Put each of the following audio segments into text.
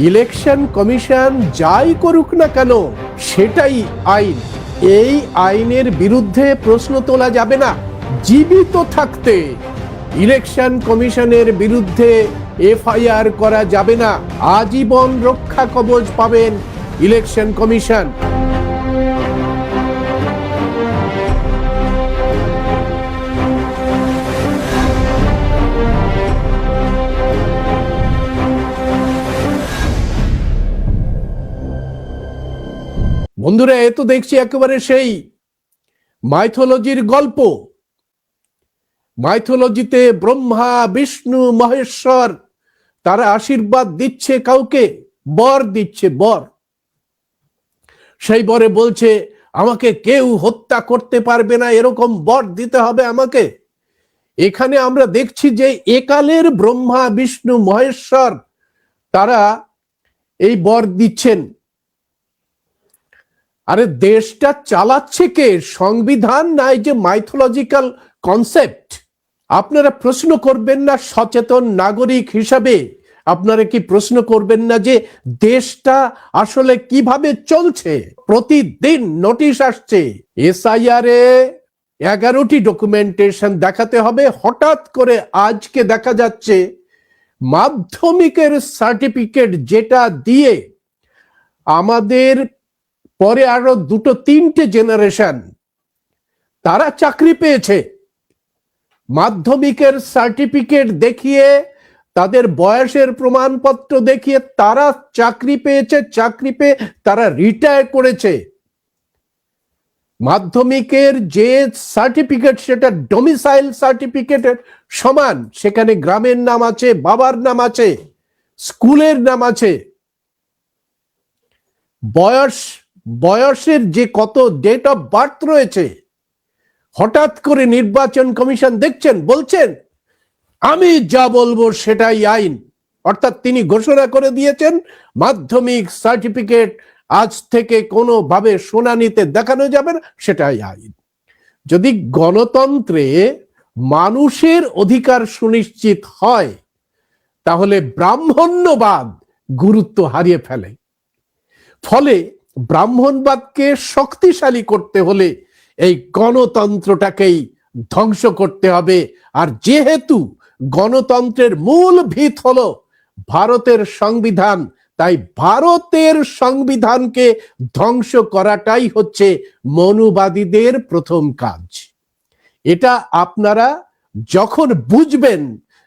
Election commission যাই করুক না কেন সেটাই আইন। এই আইনের বিরুদ্ধে প্রশ্ন তোলা যাবে না। জীবিত থাকতে ইলেকশন কমিশনের বিরুদ্ধে এফআইআর করা যাবে না। আজীবন রক্ষা কবচ পাবেন ইলেকশন কমিশন। বন্ধুরা, এ তো দেখছি একেবারে সেই মাইথোলজির গল্প। মাইথোলজিতে ব্রহ্মা, বিষ্ণু, মহেশ্বর তারা আশীর্বাদ দিচ্ছে, কাউকে বর দিচ্ছে, বর। সেই বরে বলছে আমাকে কেউ হত্যা করতে পারবে না, এরকম বর দিতে হবে আমাকে। এখানে আমরা দেখছি যে একালের ব্রহ্মা, বিষ্ণু, মহেশ্বর তারা এই বর দিচ্ছেন। আরে দেশটা চালাচ্ছে কে? সংবিধান নাই যে মাইথোলজিক্যাল কনসেপ্ট? আপনারা প্রশ্ন করবেন না সচেতন নাগরিক হিসাবে? আপনারা কি প্রশ্ন করবেন না যে দেশটা আসলে কিভাবে চলছে? প্রতিদিন নোটিশ আসছে এসআইআর এ 11টি ডকুমেন্টেশন দেখাতে হবে। হঠাৎ করে আজকে দেখা যাচ্ছে মাধ্যমিকের সার্টিফিকেট যেটা দিয়ে আমাদের পরে আরো 2-3টে জেনারেশন তারা চাকরি পেয়েছে। মাধ্যমিকের সার্টিফিকেট দেখিয়ে, তাদের বয়সের প্রমাণপত্র দেখিয়ে তারা চাকরি পেয়েছে। চাকরি পেয়ে তারা রিটায়ার করেছে। মাধ্যমিকের যে সার্টিফিকেট সেটা ডোমিসাইল সার্টিফিকেটের সমান। সেখানে গ্রামের নাম আছে, বাবার নাম আছে, স্কুলের নাম আছে, বয়সের যে কত ডেট অফ বার্থ রয়েছে। হঠাৎ করে নির্বাচন কমিশন দেখছেন, বলছেন আমি যা বলবো সেটাই আইন। অর্থাৎ তিনি ঘোষণা করে দিয়েছেন মাধ্যমিক সার্টিফিকেট আজ থেকে কোনোভাবে শুনানিতে দেখানো যাবে না, সেটাই আইন। যদি গণতন্ত্রে মানুষের অধিকার সুনিশ্চিত হয় তাহলে ব্রাহ্মণ্যবাদ গুরুত্ব হারিয়ে ফেলে। ফলে ব্রাহ্মণবাদকে শক্তিশালী করতে হলে এই গণতন্ত্রটাকেই ধ্বংস করতে হবে। আর যেহেতু গণতন্ত্রের মূল ভিত হলো ভারতের সংবিধান, তাই ভারতের সংবিধানকে ধ্বংস করাটাই হচ্ছে মনুবাদীদের প্রথম কাজ। এটা আপনারা যখন বুঝবেন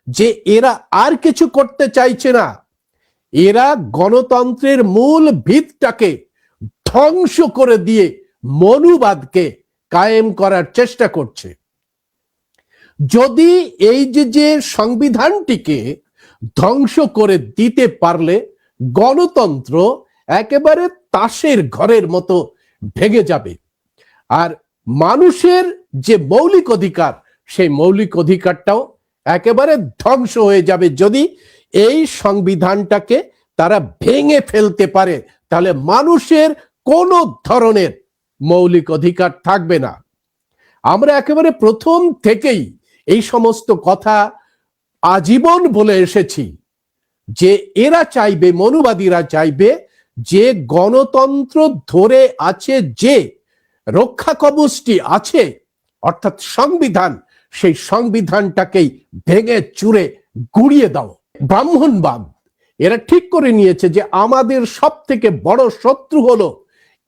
যে এরা আর কিছু করতে চাইছে না, এরা গণতন্ত্রের মূল ভিতটাকে ধ্বংস করে দিয়ে মনুবাদকে কায়েম করার চেষ্টা করছে। যদি এই যে সংবিধানটিকে ধ্বংস করে দিতে পারলে গণতন্ত্র একেবারে তাসের ঘরের মতো ভেঙে যাবে। আর মানুষের যে মৌলিক অধিকার, সেই মৌলিক অধিকারটাও একেবারে ধ্বংস হয়ে যাবে। যদি এই সংবিধানটাকে তারা ভেঙে ফেলতে পারে তাহলে মানুষের কোনো ধরনের মৌলিক অধিকার থাকবে না। আমরা একেবারে প্রথম থেকেই এই সমস্ত কথা আজীবন বলে এসেছি যে এরা চাইবে, মনুবাদীরা চাইবে যে গণতন্ত্র ধরে আছে, যে রক্ষা কবচটি আছে অর্থাৎ সংবিধান, সেই সংবিধানটাকেই ভেঙে চুরে গুড়িয়ে দাও। ব্রাহ্মণবাদ এরা ঠিক করে নিয়েছে যে আমাদের সব থেকে বড় শত্রু হলো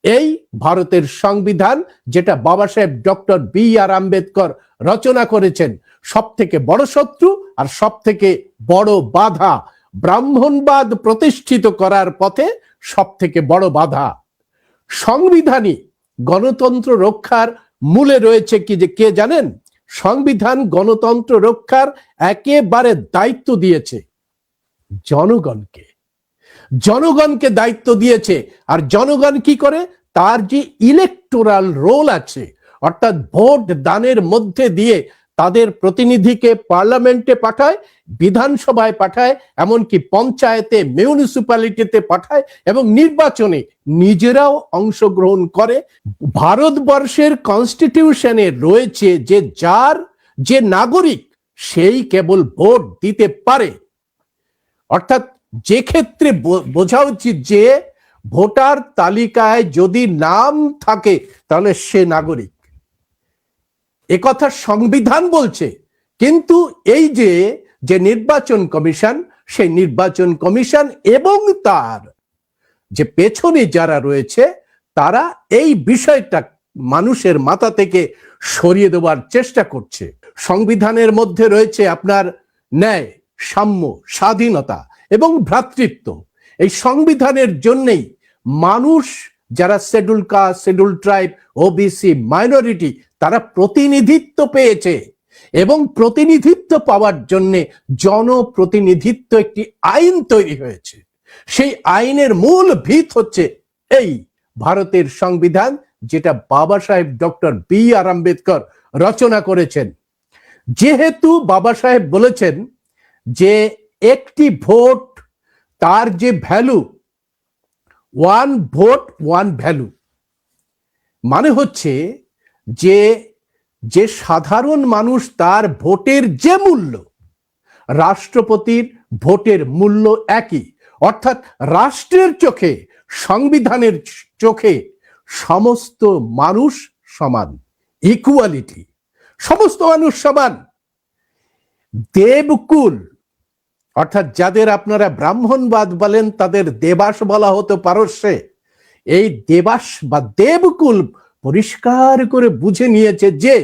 এই ভারতের সংবিধান, যেটা বাবা সাহেব ডক্টর বি.আর. আম্বেদকর রচনা করেছেন। সব থেকে বড় শত্রু আর সব থেকে বড় বাধা, ব্রাহ্মণবাদ প্রতিষ্ঠিত করার পথে সব থেকে বড় বাধা। সংবিধানই গণতন্ত্র রক্ষার মূলে রয়েছে কি যে কে জানেন? সংবিধান গণতন্ত্র রক্ষার একেবারে দায়িত্ব দিয়েছে জনগণকে। জনগণকে দায়িত্ব দিয়েছে। আর জনগণ কি করে? তার যে ইলেকটোরাল রোল আছে, অর্থাৎ ভোট দানের মধ্যে দিয়ে তাদের প্রতিনিধিকে পার্লামেন্টে পাঠায়, বিধানসভায় পাঠায়, এমনকি পঞ্চায়েতে, মিউনিসিপ্যালিটিতে পাঠায় এবং নির্বাচনে নিজেরাও অংশগ্রহণ করে। ভারতবর্ষের কনস্টিটিউশনে রয়েছে যে যার যে নাগরিক সেই কেবল ভোট দিতে পারে। অর্থাৎ যে ক্ষেত্রে বোঝা উচিত যে ভোটার তালিকায় যদি নাম থাকে তাহলে সে নাগরিক, একথা সংবিধান বলছে। কিন্তু এই যে যে নির্বাচন কমিশন, সেই নির্বাচন কমিশন এবং তার যে পেছনে যারা রয়েছে তারা এই বিষয়টা মানুষের মাথা থেকে সরিয়ে দেওয়ার চেষ্টা করছে। সংবিধানের মধ্যে রয়েছে আপনার ন্যায়, সাম্য, স্বাধীনতা এবং ভ্রাতৃত্ব। এই সংবিধানের জন্যই মানুষ যারা schedule caste, schedule tribe, OBC, minority তারা প্রতিনিধিত্ব পেয়েছে এবং প্রতিনিধিত্ব পাওয়ার জন্য জনপ্রতিনিধিত্ব একটি আইন তৈরি হয়েছে। সেই আইনের মূল ভিত হচ্ছে এই ভারতের সংবিধান, যেটা বাবা সাহেব ডক্টর বি.আর. আম্বেদকর রচনা করেছেন। যেহেতু বাবা সাহেব বলেছেন যে একটি ভোট তার যে value, one vote one value, মানে হচ্ছে যে যে সাধারণ মানুষ তার ভোটের যে মূল্য, রাষ্ট্রপতির ভোটের মূল্য একই। অর্থাৎ রাষ্ট্রের চোখে, সংবিধানের চোখে সমস্ত মানুষ সমান, ইকুয়ালিটি, সমস্ত মানুষ সমান। দেবকুল অর্থাৎ যাদের আপনারা ব্রাহ্মণবাদ বলেন তাদের দেবাস বলা হতো পারস্যে, এই দেবাস বা দেবকুল পরিষ্কার করে বুঝে নিয়েছে যে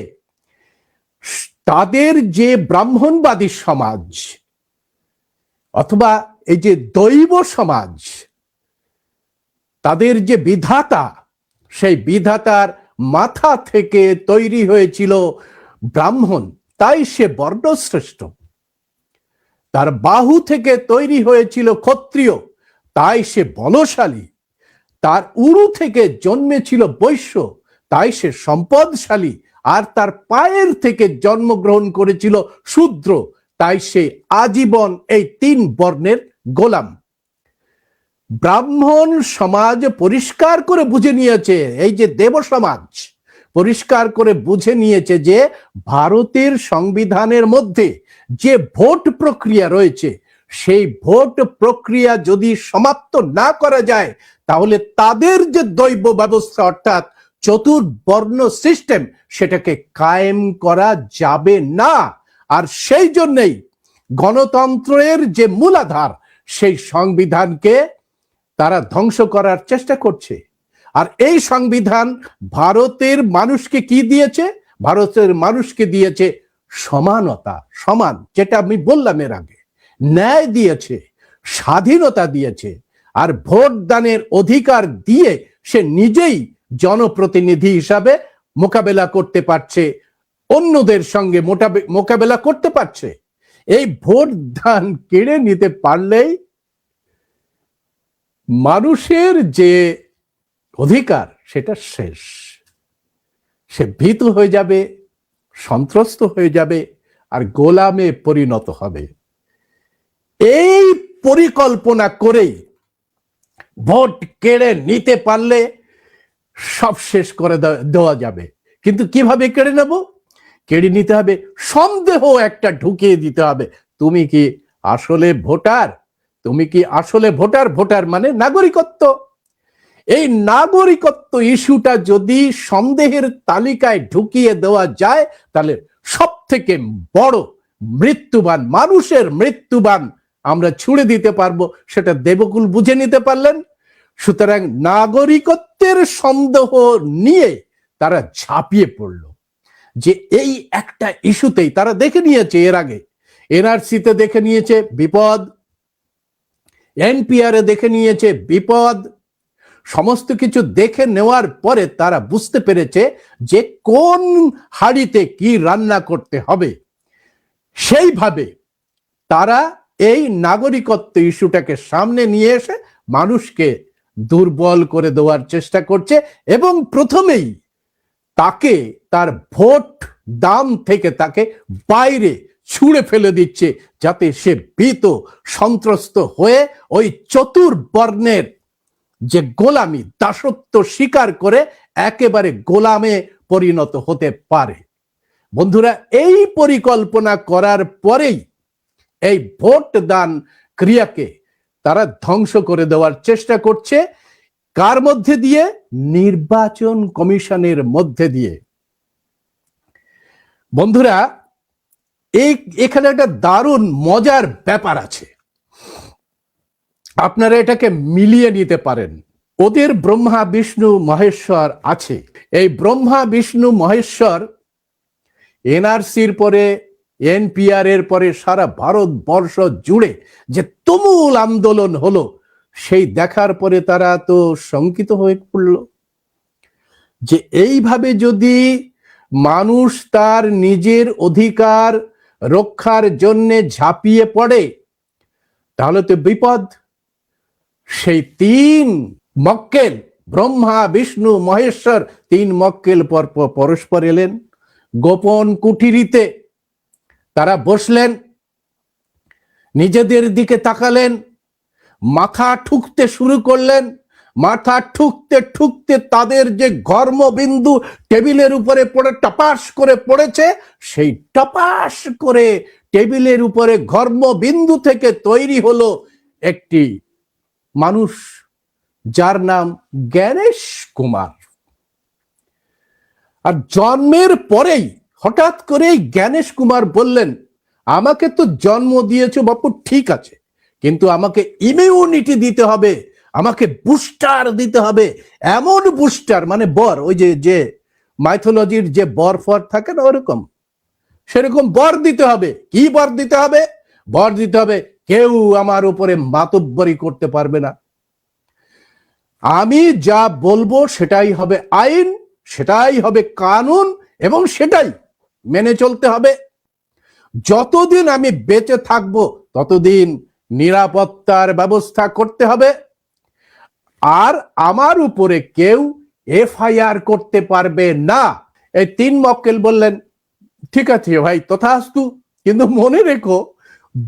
তাদের যে ব্রাহ্মণবাদী সমাজ অথবা এই যে দৈব সমাজ, তাদের যে বিধাতা, সেই বিধাতার মাথা থেকে তৈরি হয়েছিল ব্রাহ্মণ, তাই সে বর্ণশ্রেষ্ঠ। তার বাহু থেকে তৈরি হয়েছিল ক্ষত্রিয়, তাই সে বলশালী। তার উরু থেকে জন্মেছিল বৈশ্য, তাই সে সম্পদশালী। আর তার পায়ের থেকে জন্মগ্রহণ করেছিল শূদ্র, তাই সে আজীবন এই তিন বর্ণের গোলাম। ব্রাহ্মণ সমাজ পরিষ্কার করে বুঝে নিয়েছে, এই যে দেব সমাজ পরিষ্কার করে বুঝে নিয়েছে যে ভারতের সংবিধানের মধ্যে যে ভোট প্রক্রিয়া রয়েছে, সেই ভোট প্রক্রিয়া যদি সমাপ্ত না করা যায় তাহলে তাদের যে দৈব ব্যবস্থা অর্থাৎ চতুর্বর্ণ সিস্টেম, সেটাকে কায়েম করা যাবে না। আর সেই জন্যই গণতন্ত্রের যে মূলাধার, সেই সংবিধানকে তারা ধ্বংস করার চেষ্টা করছে। আর এই সংবিধান ভারতের মানুষকে কি দিয়েছে? ভারতের মানুষকে দিয়েছে সমানতা, সমান, যেটা আমি বললাম এর আগে, ন্যায় দিয়েছে, স্বাধীনতা দিয়েছে, আর ভোট দানের অধিকার দিয়ে সে নিজেই জনপ্রতিনিধি হিসাবে মোকাবেলা করতে পারছে, অন্যদের সঙ্গে মোকাবেলা করতে পারছে। এই ভোট দান কেড়ে নিতে পারলেই মানুষের যে অধিকার সেটা শেষ। সে ভীতু হয়ে যাবে, সন্ত্রস্ত হয়ে যাবে, আর গোলামে পরিণত হবে। এই পরিকল্পনা করেই ভোট কেড়ে নিতে পারলে সব শেষ করে দেওয়া যাবে। কিন্তু কিভাবে কেড়ে নেব? কেড়ে নিতে হবে, সন্দেহ একটা ঢুকিয়ে দিতে হবে। তুমি কি আসলে ভোটার? তুমি কি আসলে ভোটার? ভোটার মানে নাগরিকত্ব। এই নাগরিকত্ব ইস্যুটা যদি সন্দেহের তালিকায় ঢুকিয়ে দেওয়া যায় তাহলে সব থেকে বড় মৃত্যুবান, মানুষের মৃত্যুবান আমরা ছুড়ে দিতে পারবো। সেটা দেবকুল বুঝে নিতে পারলেন। সুতরাং নাগরিকত্বের সন্দেহ নিয়ে তারা ঝাঁপিয়ে পড়ল যে এই একটা ইস্যুতেই তারা দেখে নিয়েছে, এর আগে এনআরসিতে দেখে নিয়েছে বিপদ, এনপিআর এ দেখে নিয়েছে বিপদ। সমস্ত কিছু দেখে নেওয়ার পরে তারা বুঝতে পেরেছে যে কোন হাঁড়িতে কি রান্না করতে হবে। সেইভাবে তারা এই নাগরিকত্ব ইস্যুটাকে সামনে নিয়ে এসে মানুষকে দুর্বল করে দেওয়ার চেষ্টা করছে এবং প্রথমেই তাকে তার ভোট দাম থেকে তাকে বাইরে ছুঁড়ে ফেলে দিচ্ছে, যাতে সে ভীত সন্ত্রস্ত হয়ে ওই চতুর্বর্ণের যে গোলামি, দাসত্ব স্বীকার করে একেবারে গোলামে পরিণত হতে পারে। বন্ধুরা, এই পরিকল্পনা করার পরেই এই ভোট দান ক্রিয়াকে তারা ধ্বংস করে দেওয়ার চেষ্টা করছে। কার মধ্যে দিয়ে? নির্বাচন কমিশনের মধ্যে দিয়ে। বন্ধুরা, এখানে একটা দারুণ মজার ব্যাপার আছে, আপনারা এটাকে মিলিয়ে নিতে পারেন। ওদের ব্রহ্মা বিষ্ণু মহেশ্বর আছে। এই ব্রহ্মা বিষ্ণু মহেশ্বর এনআরসির পরে, এনপিআর এর পরে সারা ভারতবর্ষ জুড়ে যে তুমুল আন্দোলন হলো, সেই দেখার পরে তারা তো শঙ্কিত হয়ে পড়ল যে এইভাবে যদি মানুষ তার নিজের অধিকার রক্ষার জন্য ঝাঁপিয়ে পড়ে তাহলে তো বিপদ। সেই তিন মক্কেল, ব্রহ্মা বিষ্ণু মহেশ্বর, তিন মক্কেল পরস্পর এলেন, গোপন কুঠিরিতে তারা বসলেন, নিজেদের দিকে তাকালেন, মাথা ঠুকতে শুরু করলেন। মাথা ঠুকতে ঠুকতে তাদের যে ঘর্মবিন্দু টেবিলের উপরে পড়ে টপাস করে পড়েছে, সেই টপাস করে টেবিলের উপরে ঘর্মবিন্দু থেকে তৈরি হলো একটি মানুষ, যার নাম জ্ঞানেশ কুমার। আর জন্মের পরেই হঠাৎ করেই জ্ঞানেশ কুমার বললেন, আমাকে তো জন্ম দিয়েছো বাপু, ঠিক আছে, কিন্তু আমাকে ইমিউনিটি দিতে হবে, আমাকে বুস্টার দিতে হবে। এমন বুস্টার মানে বর, ওই যে মাইথোলজির যে বর ফর থাকে না, ওরকম সেরকম বর দিতে হবে। কি বর দিতে হবে? বর দিতে হবে কেউ আমার উপরে মাতব্বরি করতে পারবে না, আমি যা বলবো সেটাই হবে আইন, সেটাই হবে কানুন, এবং সেটাই মেনে চলতে হবে। যতদিন আমি বেঁচে থাকবো ততদিন নিরাপত্তার ব্যবস্থা করতে হবে, আর আমার উপরে কেউ এফআইআর করতে পারবে না। এই তিন মক্কেল বললেন, ঠিক আছে ভাই, তথাস্তু, কিন্তু মনে রেখো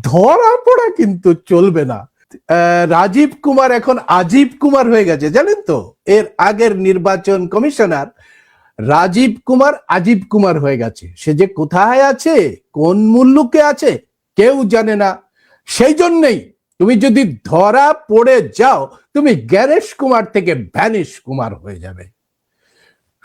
ধরা পড়া কিন্তু চলবে না। রাজীব কুমার এখন আজিব কুমার হয়ে গেছে, জানেন তো? এর আগের নির্বাচন কমিশনার রাজীব কুমার আজিব কুমার হয়ে গেছে। সে যে কোথায় আছে, কোন মুল্লুকে আছে, কেউ জানে না। সেই জন্যই তুমি যদি ধরা পড়ে যাও, তুমি জ্ঞানেশ কুমার থেকে ভ্যানিশ কুমার হয়ে যাবে।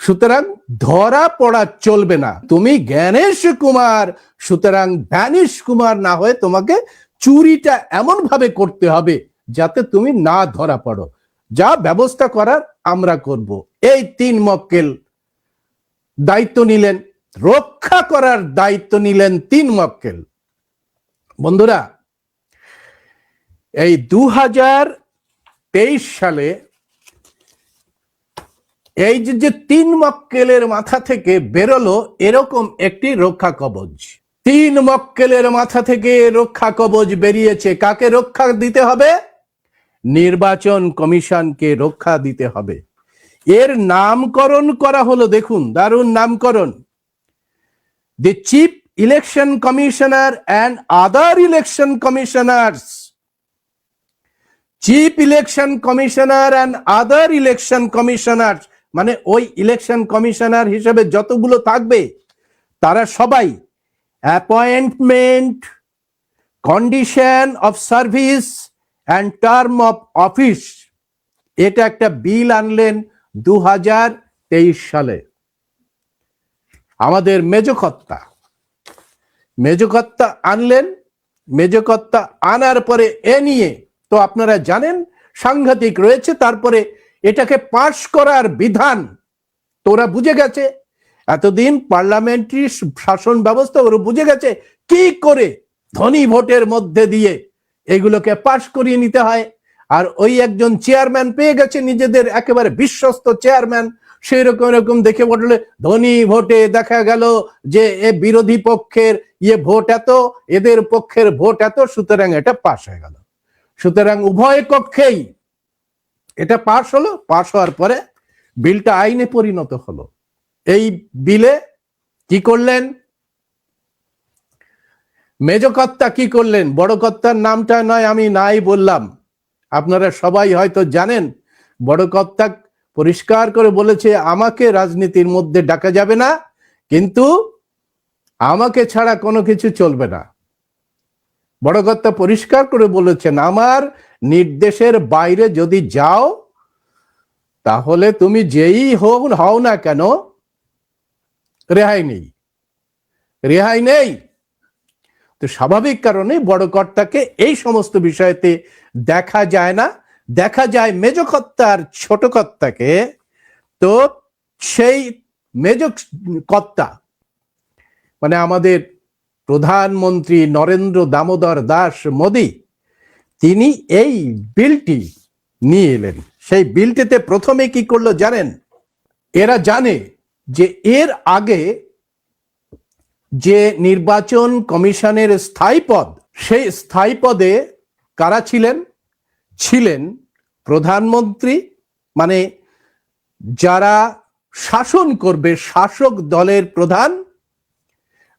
সুতরাং ধরা পড়া চলবে না, তুমি জ্ঞানেশ কুমার, সুতরাং ভ্যানিশ কুমার না হয়ে তোমাকে চুরিটা এমন ভাবে করতে হবে যাতে তুমি না ধরা পড়ো। যা ব্যবস্থা করার আমরা করব। এই তিন মক্কেল দায়িত্ব নিলেন, রক্ষা করার দায়িত্ব নিলেন তিন মক্কেল। বন্ধুরা, এই 2023 সালে এই যে তিন মক্কেলের মাথা থেকে বেরোলো এরকম একটি রক্ষা কবচ। তিন মক্কেলের মাথা থেকে রক্ষা কবচ বেরিয়েছে। কাকে রক্ষা দিতে হবে? নির্বাচন কমিশনকে রক্ষা দিতে হবে। এর নামকরণ করা হলো, দেখুন দারুণ নামকরণ, the chief election commissioner and other election commissioners. Chief election commissioner and other election commissioners মানে ওই ইলেকশন কমিশনার হিসেবে যতগুলো থাকবে তারা সবাই appointment, condition of service and term of office, এটা একটা বিল আনলেন 2023 সালে। আমাদের মেজকর্তা আনলেন। মেজকর্তা আনার পরে এ নিয়ে তো আপনারা জানেন সাংঘাতিক রয়েছে। তারপরে এটাকে পাশ করার বিধান তোরা বুঝে গেছে, এতদিন পার্লামেন্টারি শাসন ব্যবস্থা ওরা বুঝে গেছে কি করে ধনী ভোটের মধ্যে দিয়ে এগুলোকে পাশ করিয়ে নিতে হয়। আর ওই একজন চেয়ারম্যান পেয়ে গেছে, নিজেদের একেবারে বিশ্বস্ত চেয়ারম্যান, সেই রকম এরকম দেখে বললে ধনী ভোটে দেখা গেল যে এ বিরোধী পক্ষের ভোট এত, এদের পক্ষের ভোট এত, সুতরাং এটা পাশ হয়ে গেল। সুতরাং উভয় পক্ষেই এটা পাশ হলো। পাশ হওয়ার পরে বিলটা আইনে পরিণত হলো। এই বিলে কি করলেন মেজকর্তা? কি করলেন? বড় কর্তার নামটা নয় আমি নাই বললাম, আপনারা সবাই হয়তো জানেন। বড় কর্তা পরিষ্কার করে বলেছে আমাকে রাজনীতির মধ্যে ডাকা যাবে না, কিন্তু আমাকে ছাড়া কোনো কিছু চলবে না। বড় কর্তা পরিষ্কার করে বলেছেন আমার নির্দেশের বাইরে যদি যাও তাহলে তুমি যেই হও না কেন, রেহাই নেই, রেহাই নেই। তো স্বাভাবিক কারণে বড় কর্তাকে এই সমস্ত বিষয়তে দেখা যায় না, দেখা যায় মেজ কর্তা আর ছোট কর্তাকে। তো সেই মেজ কর্তা মানে আমাদের প্রধানমন্ত্রী নরেন্দ্র দামোদর দাস মোদী, তিনি এই বিলটি নিয়ে এলেন। সেই বিলটিতে প্রথমে কি করলো জানেন? এরা জানে যে এর আগে যে নির্বাচন কমিশনের স্থায়ী পদ, সেই স্থায়ী পদে কারা ছিলেন? ছিলেন প্রধানমন্ত্রী, মানে যারা শাসন করবে, শাসক দলের প্রধান,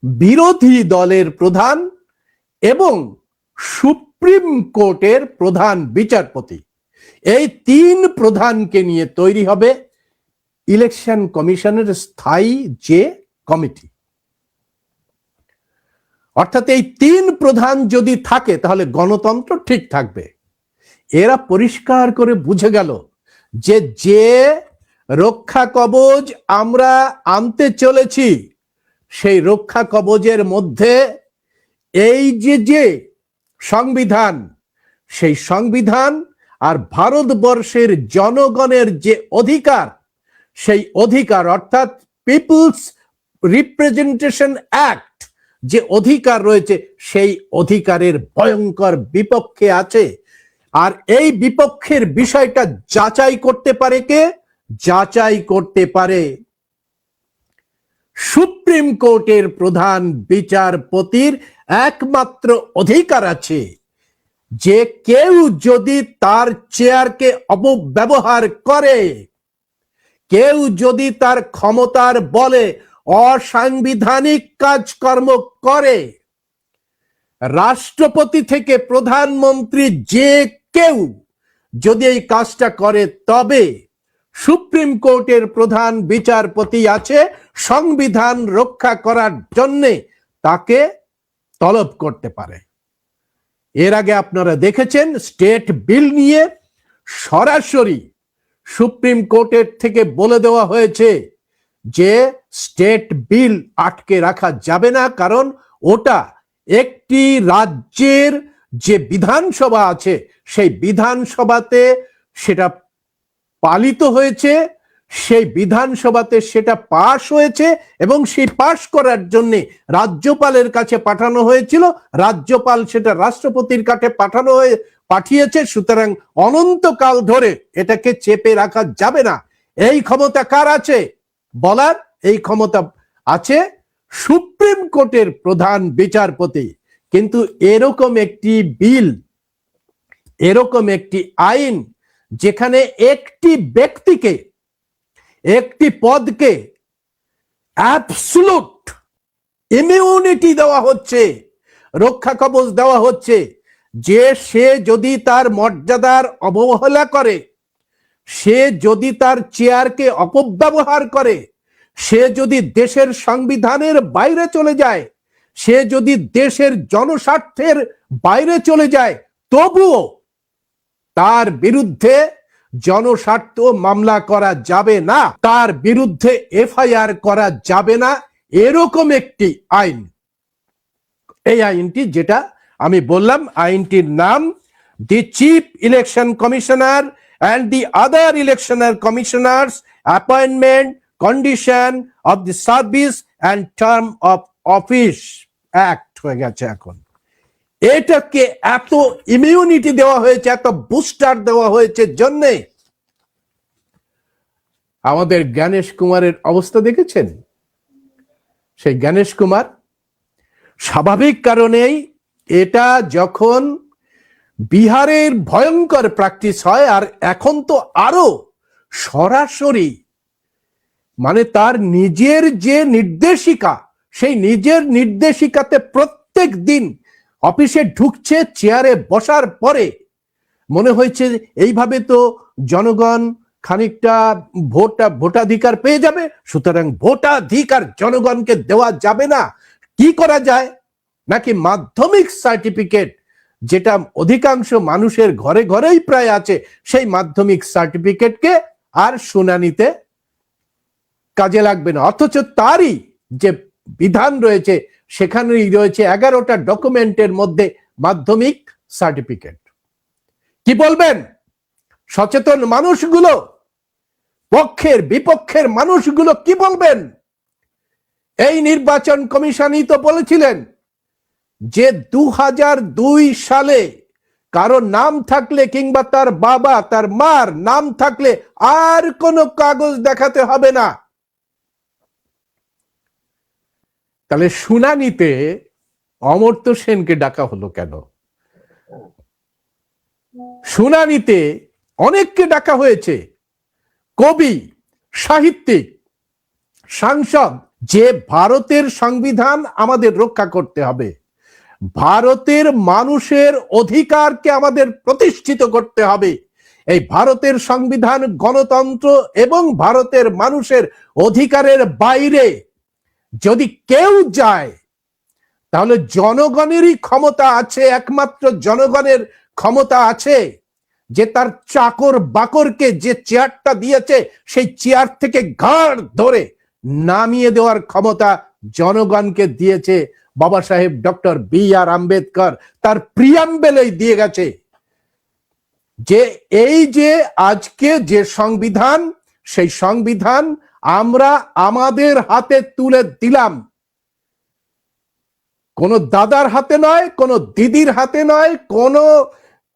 বিরোধী দলের প্রধান এবং সুপ্রিম কোর্টের প্রধান বিচারপতি। এই তিন প্রধানকে নিয়ে তৈরি হবে ইলেকশন কমিশনের স্থায়ী যে কমিটি। অর্থাৎ এই তিন প্রধান যদি থাকে তাহলে গণতন্ত্র ঠিক থাকবে। এরা পরিষ্কার করে বুঝে গেল যে যে রক্ষা কবচ আমরা আনতে চলেছি, সেই রক্ষা কবচের মধ্যে এই যে সংবিধান, সেই সংবিধান আর ভারতবর্ষের জনগণের যে অধিকার, সেই অধিকার অর্থাৎ পিপলস রিপ্রেজেন্টেশন অ্যাক্ট যে অধিকার রয়েছে, সেই অধিকারের ভয়ঙ্কর বিপক্ষে আছে। আর এই বিপক্ষের বিষয়টা যাচাই করতে পারে কে? যাচাই করতে পারে সুপ্রিম কোর্টের প্রধান বিচারপতির একমাত্র অধিকার আছে যে কেউ যদি তার চেয়ারকে অপব্যবহার করে, কেউ যদি তার ক্ষমতার বলে অসাংবিধানিক কাজকর্ম করে, রাষ্ট্রপতি থেকে প্রধানমন্ত্রী যে কেউ যদি এই কাজটা করে, তবে সুপ্রিম কোর্টের প্রধান বিচারপতি আছে সংবিধান রক্ষা করার জন্য তাকে তলব করতে পারে। এর আগে আপনারা দেখেছেন স্টেট বিল নিয়ে সরাসরি সুপ্রিম কোর্টের থেকে বলে দেওয়া হয়েছে যে স্টেট বিল আটকে রাখা যাবে না, কারণ ওটা একটি রাজ্যের যে বিধানসভা আছে সেই বিধানসভাতে সেটা পালিত হয়েছে, সেই বিধানসভাতে সেটা পাশ হয়েছে এবং সেই পাশ করার জন্য রাজ্যপালের কাছে পাঠানো হয়েছিল, রাজ্যপাল সেটা রাষ্ট্রপতির কাছে পাঠিয়েছে। সুতরাং অনন্তকাল ধরে এটাকে চেপে রাখা যাবে না। এই ক্ষমতা কার আছে বলার? এই ক্ষমতা আছে সুপ্রিম কোর্টের প্রধান বিচারপতি। কিন্তু এরকম একটি বিল, এরকম একটি আইন যেখানে একটি ব্যক্তিকে, একটি পদকে অ্যাবসলুট ইমিউনিটি দেওয়া হচ্ছে, রক্ষা কবচ দেওয়া হচ্ছে, যে সে যদি তার মর্যাদার অবহেলা করে, সে যদি তার চেয়ারকে অপব্যবহার করে, সে যদি দেশের সংবিধানের বাইরে চলে যায়, সে যদি দেশের জনস্বার্থের বাইরে চলে যায়, তবুও তার বিরুদ্ধে জনস্বার্থ মামলা করা যাবে না, তার বিরুদ্ধে এফআইআর করা যাবে না। এরকম একটি আইন, এই আইনটি যেটা আমি বললাম, আইনটির নাম the chief election commissioner and the other electional commissioners appointment condition of the service and term of office act হয়ে গেছে এখন। এটাকে এত ইমিউনিটি দেওয়া হয়েছে, এত বুস্টার দেওয়া হয়েছে জন্য আমাদের জ্ঞানেশ কুমারের অবস্থা দেখেছেন। সেই জ্ঞানেশ কুমার স্বাভাবিক কারণেই এটা যখন বিহারের ভয়ঙ্কর প্র্যাকটিস হয়, আর এখন তো আরো সরাসরি মানে তার নিজের যে নির্দেশিকা, সেই নিজের নির্দেশিকাতে প্রত্যেক দিন অফিসে ঢুকছে, চেয়ারে বসার পরে মনে হয়েছে এইভাবে তো জনগণ খানিকটা ভোটাধিকার পেয়ে যাবে, সুতরাং ভোটাধিকার জনগণকে দেওয়া যাবে না। কি করা যায়? নাকি মাধ্যমিক সার্টিফিকেট যেটা অধিকাংশ মানুষের ঘরে ঘরেই প্রায় আছে, সেই মাধ্যমিক সার্টিফিকেটকে আর শুনানিতে কাজে লাগবে না। অথচ তারই যে বিধান রয়েছে সেখানেই রয়েছে 11টা ডকুমেন্টের মধ্যে মাধ্যমিক সার্টিফিকেট। কি বলবেন সচেতন মানুষগুলো, পক্ষের বিপক্ষের মানুষগুলো কি বলবেন? এই নির্বাচন কমিশনই তো বলেছিলেন যে 2002 সালে কারো নাম থাকলে কিংবা তার বাবা তার মার নাম থাকলে আর কোনো কাগজ দেখাতে হবে না। তাহলে শুনানিতে অমর্ত্য সেনকে ডাকা হলো কেন? শুনানিতে অনেককে ডাকা হয়েছে, কবি, সাহিত্যিক, সাংসদ। যে ভারতের সংবিধান আমাদের রক্ষা করতে হবে, ভারতের মানুষের অধিকারকে আমাদের প্রতিষ্ঠিত করতে হবে। এই ভারতের সংবিধান গণতন্ত্র এবং ভারতের মানুষের অধিকারের বাইরে যদি কেউ যায় তাহলে জনগণেরই ক্ষমতা আছে, একমাত্র জনগণের ক্ষমতা আছে যে তার চাকর বাকরকে যে চেয়ারটা দিয়েছে সেই চেয়ার থেকে ঘাড় ধরে নামিয়ে দেওয়ার ক্ষমতা জনগণকে দিয়েছে বাবা সাহেব ডক্টর বি.আর. আম্বেদকর তার প্রিয়াম্বেলেই দিয়ে গেছে। যে এই যে আজকে যে সংবিধান, সেই সংবিধান আমরা আমাদের হাতে তুলে দিলাম, কোন দাদার হাতে নয়, কোন দিদির হাতে নয়,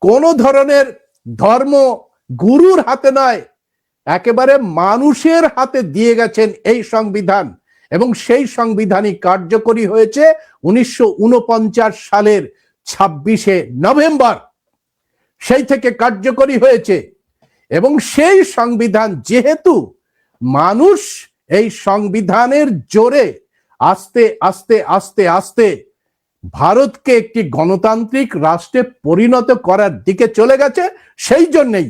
কোন ধরনের ধর্ম গুরুর হাতে নয়, একেবারে মানুষের হাতে দিয়ে গেছেন এই সংবিধান। এবং সেই সংবিধানই কার্যকরী হয়েছে 1949 সালের 26শে নভেম্বর, সেই থেকে কার্যকরী হয়েছে। এবং সেই সংবিধান যেহেতু মানুষ এই সংবিধানের জোরে আস্তে আস্তে আস্তে আস্তে ভারতকে একটি গণতান্ত্রিক রাষ্ট্রে পরিণত করার দিকে চলে গেছে, সেই জন্যই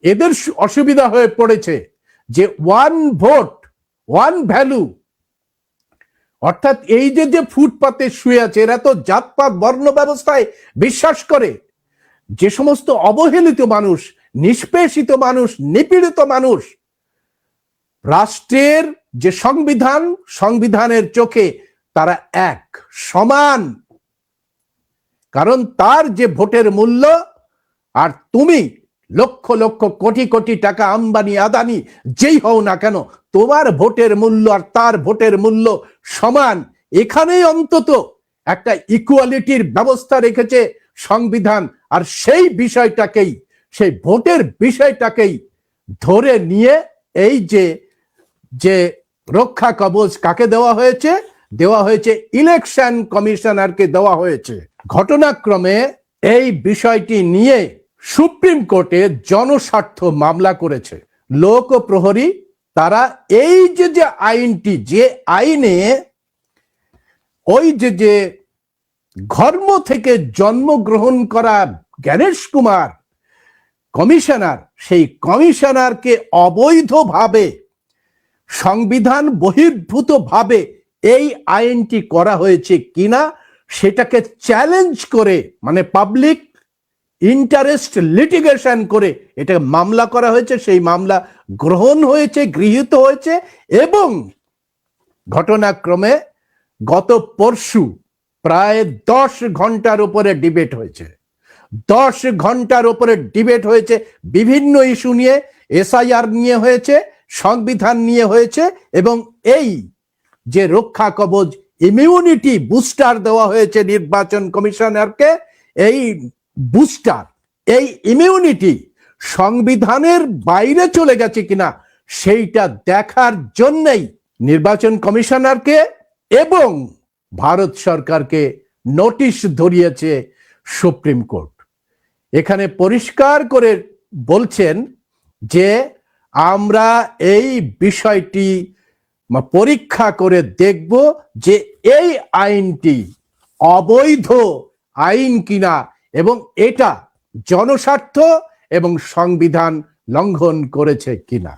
এদের অসুবিধা হয়ে পড়েছে যে ওয়ান ভোট ওয়ান ভ্যালু, অর্থাৎ এই যে ফুটপাতে শুয়ে আছে এরা তো জাতপাত বর্ণ ব্যবস্থায় বিশ্বাস করে। যে সমস্ত অবহেলিত মানুষ, নিষ্পেষিত মানুষ, নিপীড়িত মানুষ, রাষ্ট্রের যে সংবিধান, সংবিধানের চোখে তারা এক সমান, কারণ তার যে ভোটের মূল্য আর তুমি লক্ষ লক্ষ কোটি কোটি টাকা আম্বানি আদানি যেই হও না কেন, তোমার ভোটের মূল্য আর তার ভোটের মূল্য সমান। এখানেই অন্তত একটা ইকুয়ালিটির ব্যবস্থা রেখেছে সংবিধান। আর সেই বিষয়টাকেই, সেই ভোটের বিষয়টাকেই ধরে নিয়ে এই যে রক্ষা কবচ কাকে দেওয়া হয়েছে? দেওয়া হয়েছে ইলেকশন কমিশনারকে দেওয়া হয়েছে। ঘটনাক্রমে এই বিষয়টি নিয়ে সুপ্রিম কোর্টে জনস্বার্থ মামলা করেছে লোক প্রহরী। তারা এই যে আইনটি, যে আইনে ওই যে ধর্ম থেকে জন্মগ্রহণ করা জ্ঞানেশ কুমার কমিশনার, সেই কমিশনারকে অবৈধভাবে সংবিধান বহির্ভূত ভাবে এই আইনটি করা হয়েছে কিনা সেটাকে চ্যালেঞ্জ করে, মানে পাবলিক ইন্টারেস্ট লিটিগেশন করে এটা মামলা করা হয়েছে। সেই মামলা গ্রহণ হয়েছে, গৃহীত হয়েছে এবং ঘটনাক্রমে গত পরশু প্রায় 10 ঘন্টার উপরে ডিবেট হয়েছে। 10 ঘন্টার উপরে ডিবেট হয়েছে, বিভিন্ন ইস্যু নিয়ে, এসআইআর নিয়ে হয়েছে, সংবিধান নিয়ে হয়েছে এবং এই যে রক্ষা কবচ ইমিউনিটি বুস্টার দেওয়া হয়েছে নির্বাচন কমিশনারকে, এই বুস্টার, এই ইমিউনিটি সংবিধানের বাইরে চলে গেছে কিনা সেইটা দেখার জন্যই নির্বাচন কমিশনারকে এবং ভারত সরকারকে নোটিশ ধরিয়েছে সুপ্রিম কোর্ট। এখানে পরিষ্কার করে বলছেন যে আমরা এই বিষয়টি পরীক্ষা করে দেখব যে এই আইনটি অবৈধ আইন কিনা এবং এটা জনস্বার্থ এবং সংবিধান লঙ্ঘন করেছে কিনা।